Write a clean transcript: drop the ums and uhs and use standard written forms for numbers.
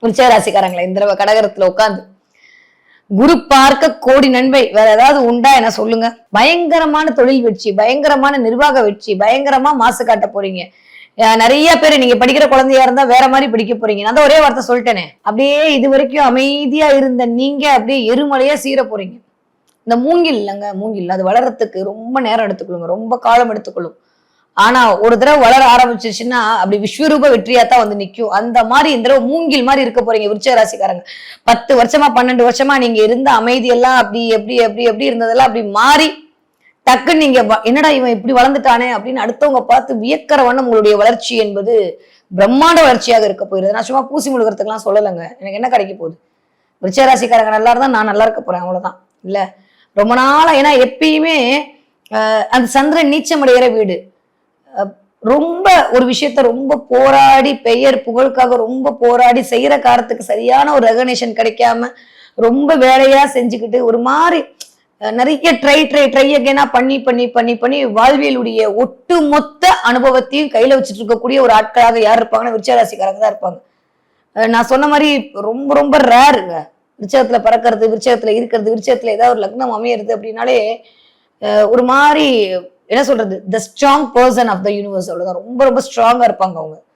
விருச்சிகராசிக்காரங்களே இந்த தடவை கடகரத்துல உட்காந்து குரு பார்க்க கோடி நன்மை, வேற ஏதாவது உண்டா என்ன சொல்லுங்க. பயங்கரமான தொழில் வெற்றி, பயங்கரமான நிர்வாக வெற்றி, பயங்கரமா மாசு காட்ட போறீங்க. நிறைய பேர் நீங்க படிக்கிற குழந்தையா இருந்தா வேற மாதிரி படிக்க போறீங்க. நான் தான் ஒரே வார்த்தை சொல்லிட்டேனே. அப்படியே இது வரைக்கும் அமைதியா இருந்த நீங்க அப்படியே எருமலையா சீர போறீங்க. இந்த மூங்கில் இல்லைங்க, மூங்கில் அது வளர்றதுக்கு ரொம்ப நேரம் எடுத்துக்கொள்ளுங்க, ரொம்ப காலம் எடுத்துக்கொள்ளும். ஆனா ஒரு தடவை வளர ஆரம்பிச்சிருச்சுன்னா அப்படி விஸ்வரூப வெற்றியா தான் வந்து நிக்கும். அந்த மாதிரி இந்த தடவை மூங்கில் மாதிரி இருக்க போறீங்க விருச்சிக ராசிக்காரங்க. 10 வருஷமா 12 வருஷமா நீங்க இருந்த அமைதியெல்லாம் அப்படி எப்படி எப்படி எப்படி இருந்ததெல்லாம் அப்படி மாறி டக்குன்னு நீங்க என்னடா இவன் இப்படி வளர்ந்துட்டானே அப்படின்னு அடுத்தவங்க பார்த்து வியக்கிற வண்ணம் உங்களுடைய வளர்ச்சி என்பது பிரம்மாண்ட வளர்ச்சியாக இருக்க போயிருது. நான் சும்மா பூசி முழுகிறதுக்கெல்லாம் சொல்லலைங்க. எனக்கு என்ன கிடைக்க போகுது? விருச்சிக ராசிக்காரங்க நல்லா இருந்தா நான் நல்லா இருக்க போறேன், அவ்வளவுதான். இல்ல ரொம்ப நாளா, ஏன்னா எப்பயுமே அந்த சந்திரன் நீச்சமடைகிற வீடு. ரொம்ப ஒரு விஷயத்த ரொம்ப போராடி பெயர் புகழுக்காக ரொம்ப போராடி செய்யற காரத்துக்கு சரியான ஒரு ரெகனேஷன் கிடைக்காம ரொம்ப வேலையா செஞ்சுக்கிட்டு ஒரு மாதிரி நிறைய ட்ரை அகைனா பண்ணி பண்ணி பண்ணி பண்ணி வாழ்வியலுடைய ஒட்டு மொத்த அனுபவத்தையும் கையில வச்சுட்டு இருக்கக்கூடிய ஒரு ஆட்களாக யார் இருப்பாங்கன்னா விருச்சிக ராசிக்காரங்க தான் இருப்பாங்க. நான் சொன்ன மாதிரி ரொம்ப ரொம்ப ரேருங்க விருச்சிகத்துல பறக்கிறது, விருச்சிகத்துல இருக்கிறது, விருச்சிகத்துல ஏதாவது ஒரு லக்னம் அமையிறது அப்படின்னாலே ஒரு மாதிரி என்ன சொல்றது, the strong person of the universe, அவ்வளவுதான். ரொம்ப ரொம்ப ஸ்ட்ராங்கா இருப்பாங்க அவங்க.